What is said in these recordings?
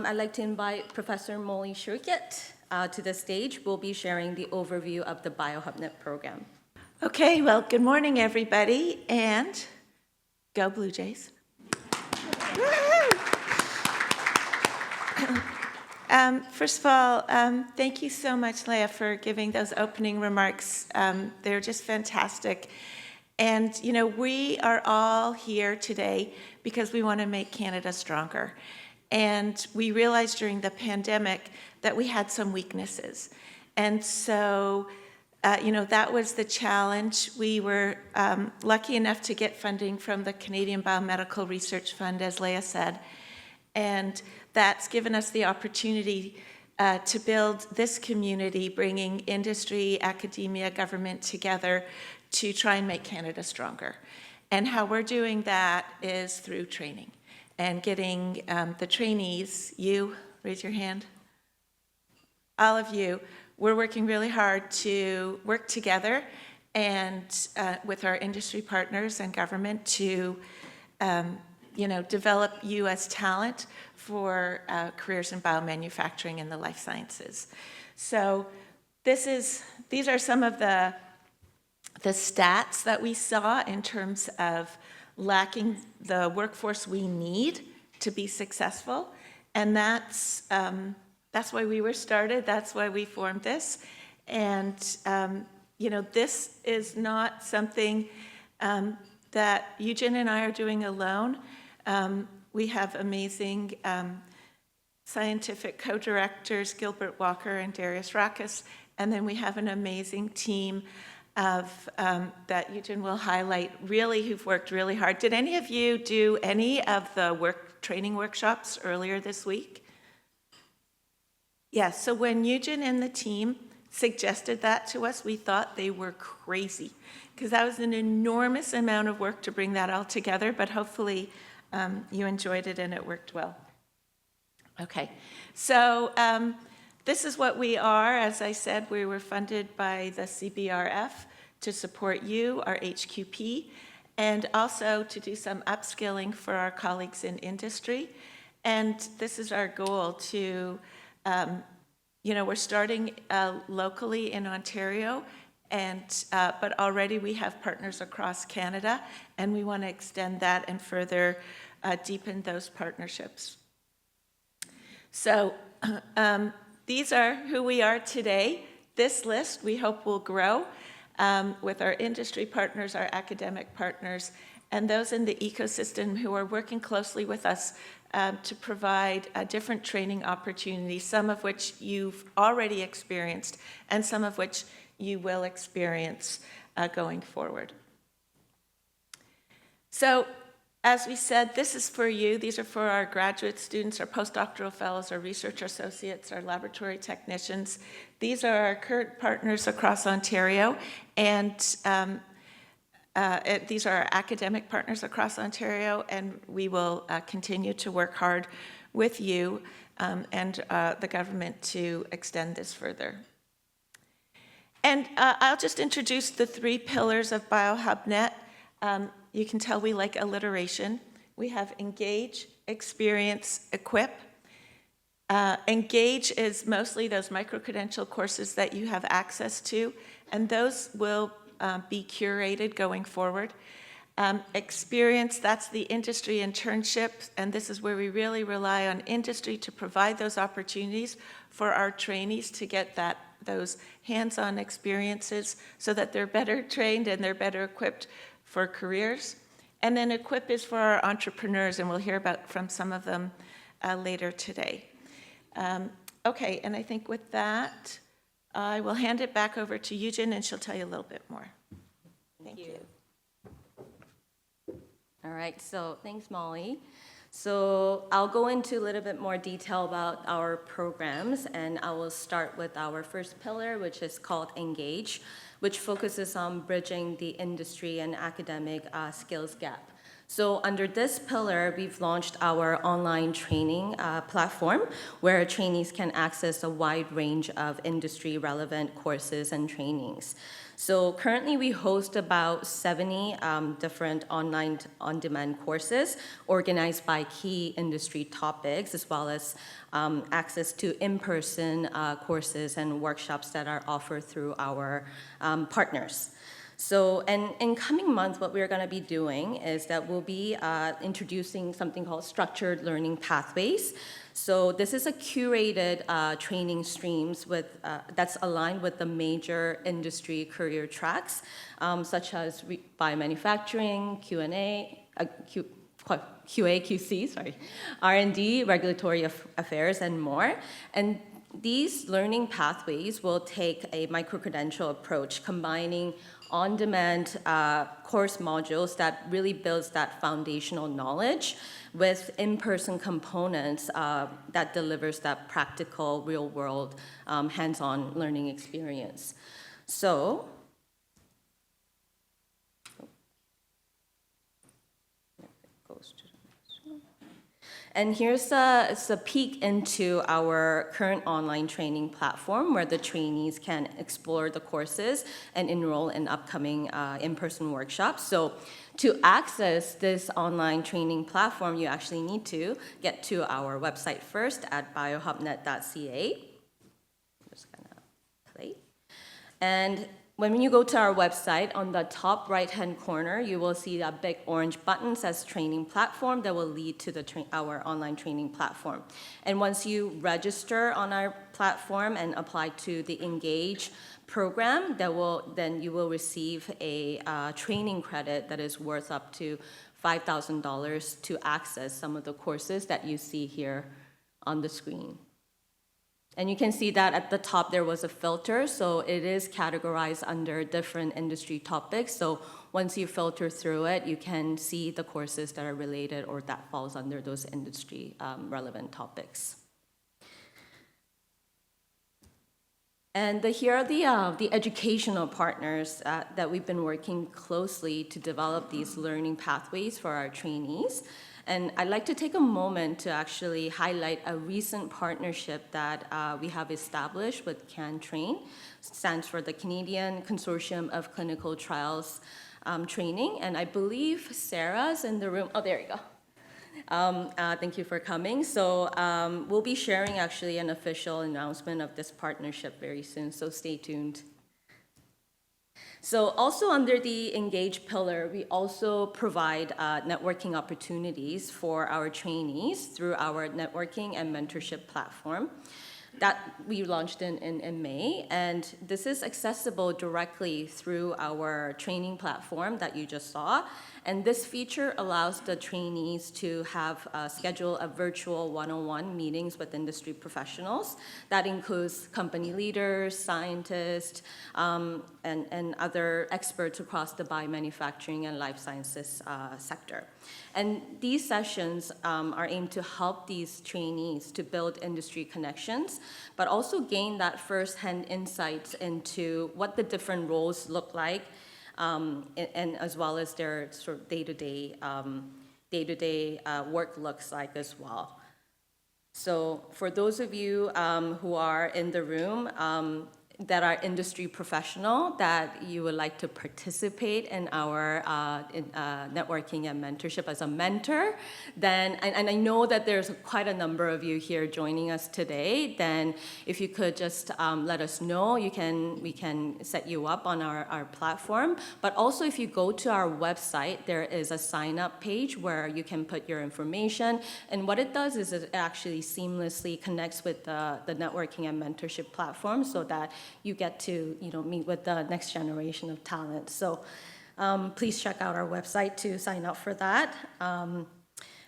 I'd like to invite Professor Molly Shurkett to the stage. We'll be sharing the overview of the BioHubNet program. Okay, well, good morning, everybody, and go Blue Jays. First of all, thank you so much, Leah, for giving those opening remarks. They're just fantastic. And, you know, we are all here today because we want to make Canada stronger. And we realized during the pandemic that we had some weaknesses. And so, you know, that was the challenge. We were lucky enough to get funding from the Canadian Biomedical Research Fund, as Leah said. And that's given us the opportunity to build this community, bringing industry, academia, government together to try and make Canada stronger. And how we're doing that is through training and getting the trainees, you, raise your hand, all of you, we're working really hard to work together and with our industry partners and government to you know, develop you as talent for careers in biomanufacturing and the life sciences. So these are some of the stats that we saw in terms of lacking the workforce we need to be successful. And that's why we were started. That's why we formed this. And, you know, this is not something that Eugene and I are doing alone. We have amazing scientific co-directors, Gilbert Walker and Darius Rakis, and then we have an amazing team of that Eugene will highlight, really, who've worked really hard. Did any of you do any of the training workshops earlier this week? Yes, so when Eugene and the team suggested that to us, we thought they were crazy, because that was an enormous amount of work to bring that all together, but hopefully you enjoyed it and it worked well. Okay, so this is what we are. As I said, we were funded by the CBRF to support you, our HQP, and also to do some upskilling for our colleagues in industry. And this is our goal to, you know, we're starting locally in Ontario, and but already we have partners across Canada, and we want to extend that and further deepen those partnerships. So these are who we are today. This list we hope will grow with our industry partners, our academic partners, and those in the ecosystem who are working closely with us to provide different training opportunities, some of which you've already experienced and some of which you will experience going forward. So, as we said, this is for you. These are for our graduate students, our postdoctoral fellows, our research associates, our laboratory technicians. These are our current partners across Ontario, and these are our academic partners across Ontario, and we will continue to work hard with you and the government to extend this further. And I'll just introduce the 3 pillars of BioHubNet. You can tell we like alliteration. We have engage, experience, equip. Engage is mostly those micro-credential courses that you have access to, and those will be curated going forward. Experience, that's the industry internships, and this is where we really rely on industry to provide those opportunities for our trainees to get those hands-on experiences so that they're better trained and they're better equipped for careers. And then equip is for our entrepreneurs, and we'll hear about from some of them later today. Okay, and I think with that, I will hand it back over to Eugene, and she'll tell you a little bit more. Thank you. All right, so thanks, Molly. So I'll go into a little bit more detail about our programs, and I will start with our first pillar, which is called Engage, which focuses on bridging the industry and academic skills gap. So under this pillar, we've launched our online training platform where trainees can access a wide range of industry-relevant courses and trainings. So currently we host about 70 different online on-demand courses organized by key industry topics, as well as access to in-person courses and workshops that are offered through our partners. So, and in coming months, what we're going to be doing is that we'll be introducing something called structured learning pathways. So this is a curated training streams with that's aligned with the major industry career tracks, such as biomanufacturing, QA, QC, sorry, R&D, regulatory affairs, and more. And these learning pathways will take a micro-credential approach, combining on-demand course modules that really builds that foundational knowledge with in-person components that delivers that practical, real-world, hands-on learning experience. So, and here's a peek into our current online training platform where the trainees can explore the courses and enroll in upcoming in-person workshops. So to access this online training platform, you actually need to get to our website first at biohubnet.ca. I'm just gonna play. And when you go to our website, on the top right-hand corner, you will see a big orange button says Training Platform that will lead to our online training platform. And once you register on our platform and apply to the Engage program, then you will receive a training credit that is worth up to $5,000 to access some of the courses that you see here on the screen. And you can see that at the top there was a filter, so it is categorized under different industry topics. So once you filter through it, you can see the courses that are related or that falls under those industry relevant topics. And here are the educational partners that we've been working closely to develop these learning pathways for our trainees. And I'd like to take a moment to actually highlight a recent partnership that we have established with CanTrain. Stands for the Canadian Consortium of Clinical Trials Training. And I believe Sarah's in the room. Oh, there you go. Thank you for coming. So we'll be sharing actually an official announcement of this partnership very soon, so stay tuned. So also under the Engage pillar, we also provide networking opportunities for our trainees through our networking and mentorship platform that we launched in May. And this is accessible directly through our training platform that you just saw. And this feature allows the trainees to have schedule a virtual one-on-one meetings with industry professionals. That includes company leaders, scientists, and other experts across the biomanufacturing and life sciences sector. And these sessions are aimed to help these trainees to build industry connections, but also gain that firsthand insights into what the different roles look like, and as well as their sort of day-to-day work looks like as well. So for those of you who are in the room that are industry professional, that you would like to participate in our networking and mentorship as a mentor, then, and I know that there's quite a number of you here joining us today, then if you could just let us know, we can set you up on our platform. But also if you go to our website, there is a sign up page where you can put your information. And what it does is it actually seamlessly connects with the networking and mentorship platform so that you get to meet with the next generation of talent. So please check out our website to sign up for that.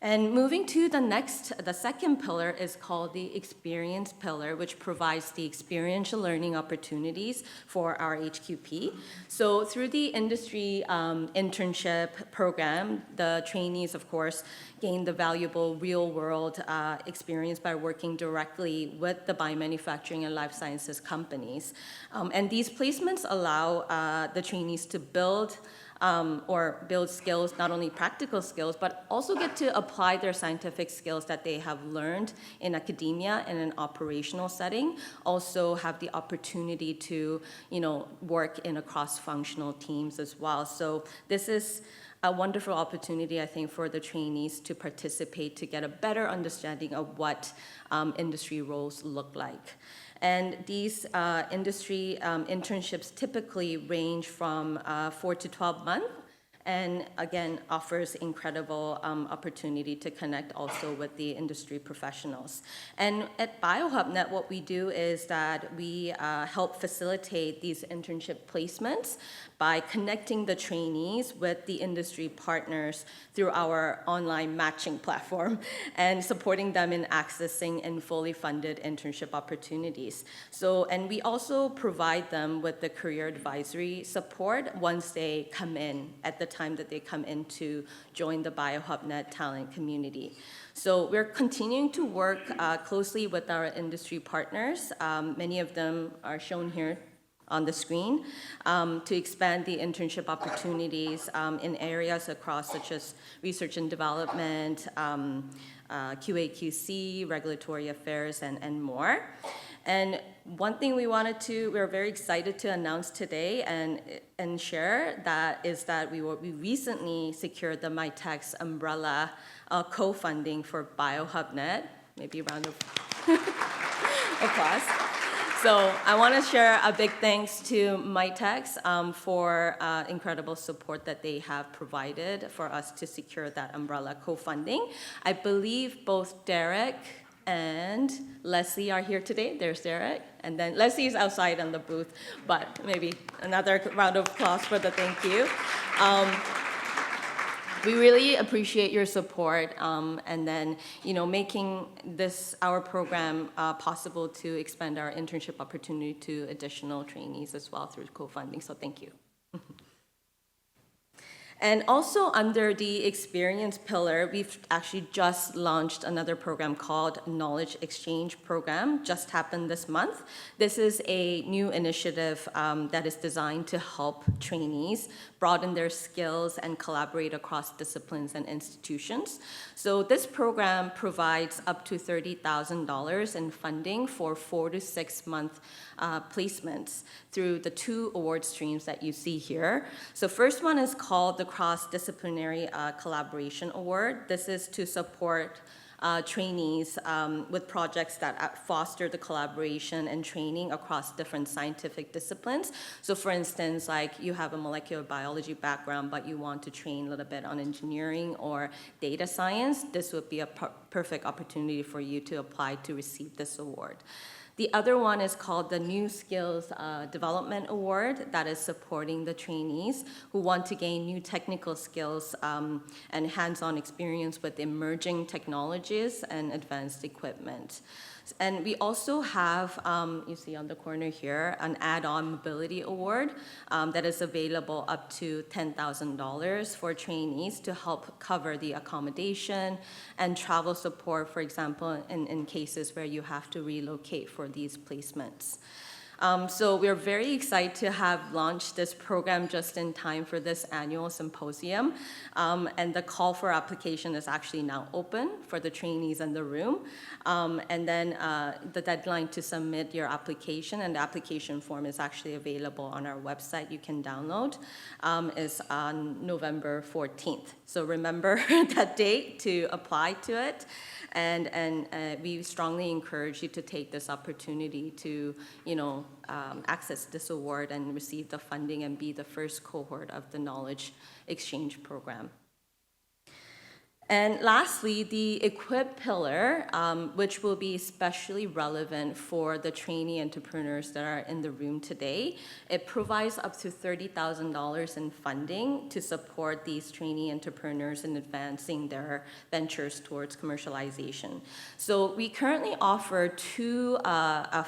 And moving to the second pillar is called the experience pillar, which provides the experiential learning opportunities for our HQP. So through the industry internship program, the trainees, of course, gain the valuable real-world experience by working directly with the biomanufacturing and life sciences companies. And these placements allow the trainees to build or build skills, not only practical skills, but also get to apply their scientific skills that they have learned in academia in an operational setting. Also have the opportunity to, work in a cross-functional teams as well. So this is a wonderful opportunity, I think, for the trainees to participate, to get a better understanding of what industry roles look like. And these industry internships typically range from 4 to 12 months, and again, offers incredible opportunity to connect also with the industry professionals. And at BioHubNet, what we do is that we help facilitate these internship placements by connecting the trainees with the industry partners through our online matching platform and supporting them in accessing and fully funded internship opportunities. So, and we also provide them with the career advisory support once they come in, at the time that they come in to join the BioHubNet talent community. So we're continuing to work closely with our industry partners. Many of them are shown here on the screen, to expand the internship opportunities in areas across such as research and development, QA/QC, regulatory affairs, and more. And one thing we're very excited to announce today and share is that we recently secured the MITEX umbrella co-funding for BioHubNet. Maybe a round of applause. So I want to share a big thanks to MITEX for incredible support that they have provided for us to secure that umbrella co-funding. I believe both Derek and Leslie are here today. There's Derek. And then Leslie is outside on the booth, but maybe another round of applause for the thank you. We really appreciate your support, and then, making this, our program, possible to expand our internship opportunity to additional trainees as well through co-funding, so thank you. And also under the experience pillar, we've actually just launched another program called Knowledge Exchange Program, just happened this month. This is a new initiative that is designed to help trainees broaden their skills and collaborate across disciplines and institutions. So this program provides up to $30,000 in funding for 4 to 6 month placements through the 2 award streams that you see here. So first one is called the Cross-Disciplinary Collaboration Award. This is to support trainees with projects that foster the collaboration and training across different scientific disciplines. So for instance, like you have a molecular biology background, but you want to train a little bit on engineering or data science, this would be a perfect opportunity for you to apply to receive this award. The other one is called the New Skills Development Award, that is supporting the trainees who want to gain new technical skills and hands-on experience with emerging technologies and advanced equipment. And we also have, you see on the corner here, an add-on mobility award that is available up to $10,000 for trainees to help cover the accommodation and travel support, for example, in cases where you have to relocate for these placements. So we're very excited to have launched this program just in time for this annual symposium. And the call for application is actually now open for the trainees in the room. And then the deadline to submit your application, and the application form is actually available on our website, you can download, is on November 14th. So remember that date to apply to it. And we strongly encourage you to take this opportunity to, access this award and receive the funding and be the first cohort of the Knowledge Exchange Program. And lastly, the Equip pillar, which will be especially relevant for the trainee entrepreneurs that are in the room today. It provides up to $30,000 in funding to support these trainee entrepreneurs in advancing their ventures towards commercialization. So we currently offer 2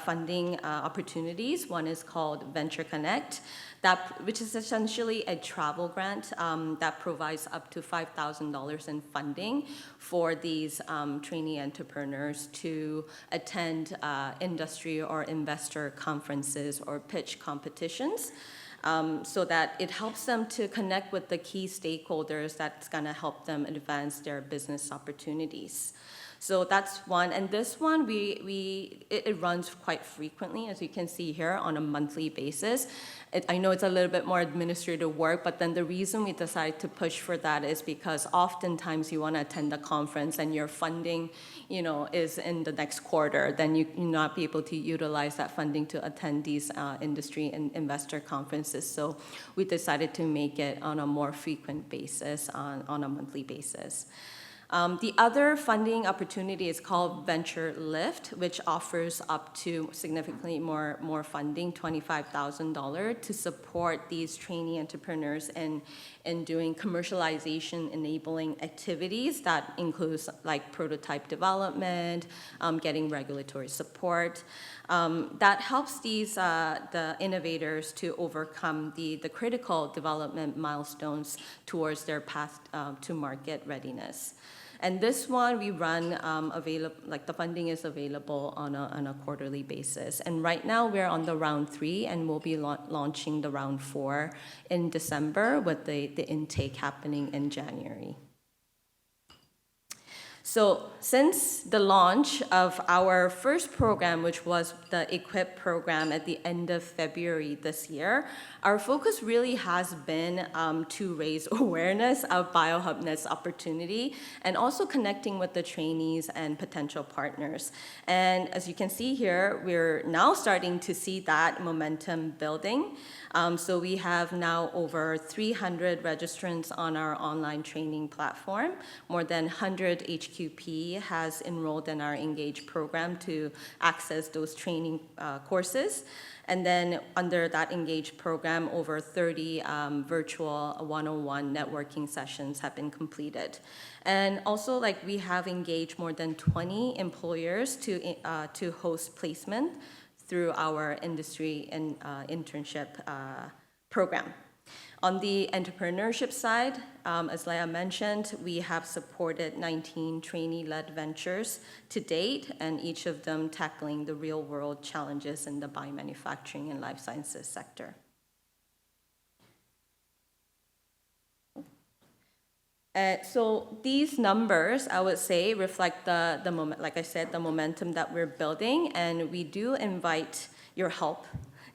funding opportunities. One is called Venture Connect, which is essentially a travel grant that provides up to $5,000 in funding for these trainee entrepreneurs to attend industry or investor conferences or pitch competitions. so that it helps them to connect with the key stakeholders that's going to help them advance their business opportunities. So that's one, and this one it runs quite frequently, as you can see here, on a monthly basis. I know it's a little bit more administrative work, but then the reason we decided to push for that is because oftentimes you want to attend a conference and your funding, is in the next quarter, then you not be able to utilize that funding to attend these industry and investor conferences. So we decided to make it on a more frequent basis, on a monthly basis. The other funding opportunity is called Venture Lift, which offers up to significantly more funding, $25,000, to support these trainee entrepreneurs in doing commercialization enabling activities that includes like prototype development, getting regulatory support. That helps the innovators to overcome the critical development milestones towards their path to market readiness. And this one we run the funding is available on a quarterly basis. And right now we're on the round 3, and we'll be launching the round 4 in December, with the intake happening in January. So since the launch of our first program, which was the EQUIP program at the end of February this year, our focus really has been to raise awareness of BioHubNet's opportunity and also connecting with the trainees and potential partners. And as you can see here, we're now starting to see that momentum building. So we have now over 300 registrants on our online training platform. More than 100 HQP has enrolled in our Engage program to access those training courses. And then under that Engage program, over 30 virtual one-on-one networking sessions have been completed. And also, we have engaged more than 20 employers to host placement through our industry and internship program. On the entrepreneurship side, as Leah mentioned, we have supported 19 trainee-led ventures to date, and each of them tackling the real-world challenges in the biomanufacturing and life sciences sector. So these numbers, I would say, reflect the moment, like I said, the momentum that we're building, and we do invite your help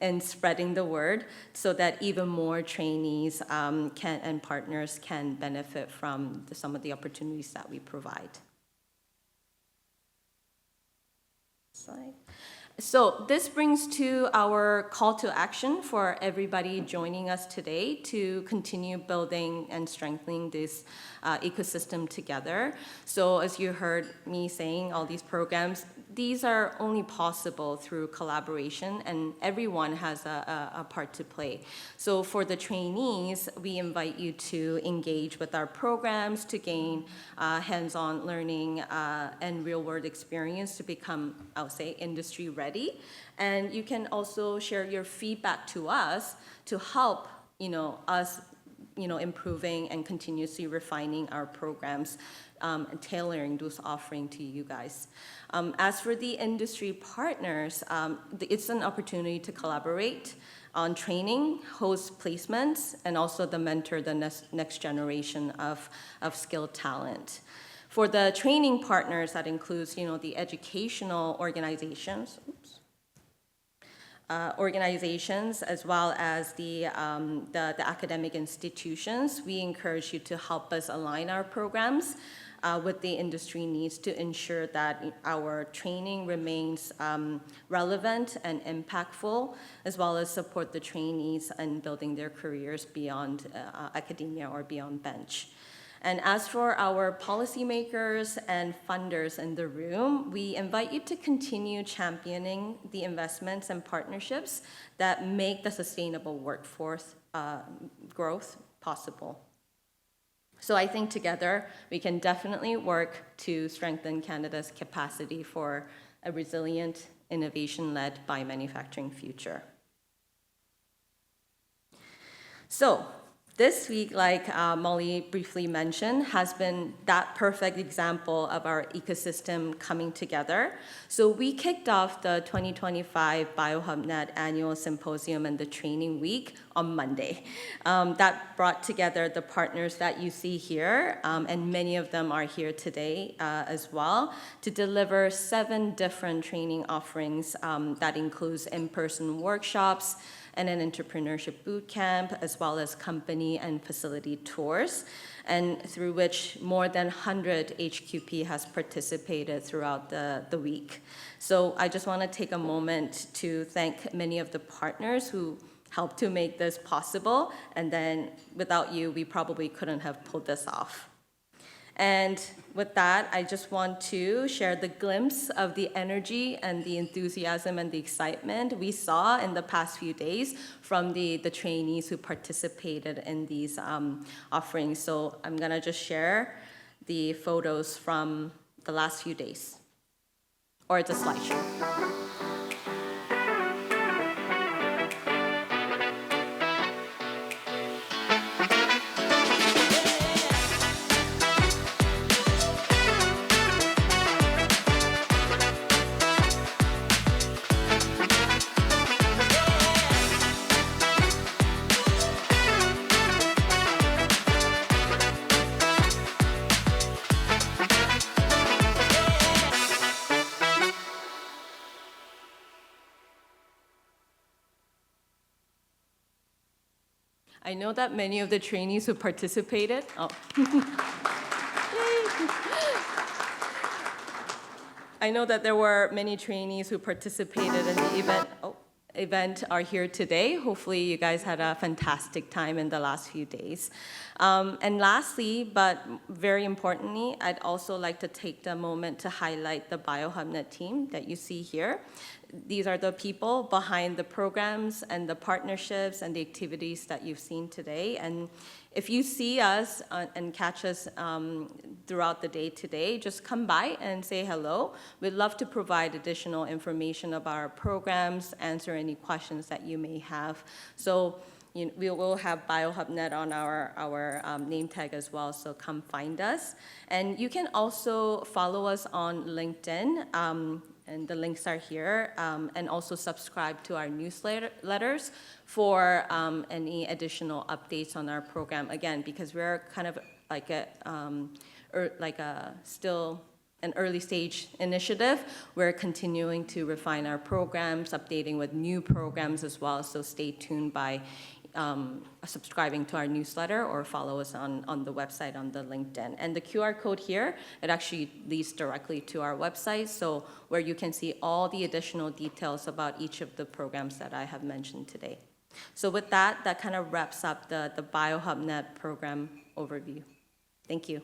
in spreading the word so that even more trainees and partners can benefit from some of the opportunities that we provide. Slide. So this brings to our call to action for everybody joining us today to continue building and strengthening this ecosystem together. So as you heard me saying, all these programs, these are only possible through collaboration, and everyone has a part to play. So for the trainees, we invite you to engage with our programs to gain hands-on learning and real-world experience to become, I would say, industry ready. And you can also share your feedback to us to help, us, improving and continuously refining our programs and tailoring those offerings to you guys. As for the industry partners, it's an opportunity to collaborate on training, host placements, and also to mentor the next generation of skilled talent. For the training partners, that includes, the educational organizations, as well as the academic institutions. We encourage you to help us align our programs with the industry needs to ensure that our training remains relevant and impactful, as well as support the trainees in building their careers beyond academia or beyond bench. And as for our policymakers and funders in the room, we invite you to continue championing the investments and partnerships that make the sustainable workforce growth possible. So I think together we can definitely work to strengthen Canada's capacity for a resilient, innovation-led biomanufacturing future. So This week, like Molly briefly mentioned, has been that perfect example of our ecosystem coming together. So we kicked off the 2025 BioHubNet Annual Symposium and the Training Week on Monday. That brought together the partners that you see here, and many of them are here today as well, to deliver 7 different training offerings that includes in-person workshops, and an entrepreneurship boot camp, as well as company and facility tours, and through which more than 100 HQP has participated throughout the week. So I just want to take a moment to thank many of the partners who helped to make this possible, and then without you, we probably couldn't have pulled this off. And with that, I just want to share the glimpse of the energy and the enthusiasm and the excitement we saw in the past few days from the trainees who participated in these offerings. So I'm going to just share the photos from the last few days, or it's a slideshow. I know that many of the trainees who participated, I know that there were many trainees who participated in the event are here today. Hopefully you guys had a fantastic time in the last few days. And lastly, but very importantly, I'd also like to take the moment to highlight the BioHubNet team that you see here. These are the people behind the programs and the partnerships and the activities that you've seen today. And if you see us and catch us throughout the day today, just come by and say hello. We'd love to provide additional information about our programs, answer any questions that you may have. So we will have BioHubNet on our name tag as well, so come find us. And you can also follow us on LinkedIn, and the links are here, and also subscribe to our newsletters for any additional updates on our program. Again, because we're kind of like still an early stage initiative, we're continuing to refine our programs, updating with new programs as well, so stay tuned by subscribing to our newsletter or follow us on the website on the LinkedIn. And the QR code here, it actually leads directly to our website, so where you can see all the additional details about each of the programs that I have mentioned today. So with that kind of wraps up the BioHubNet program overview. Thank you.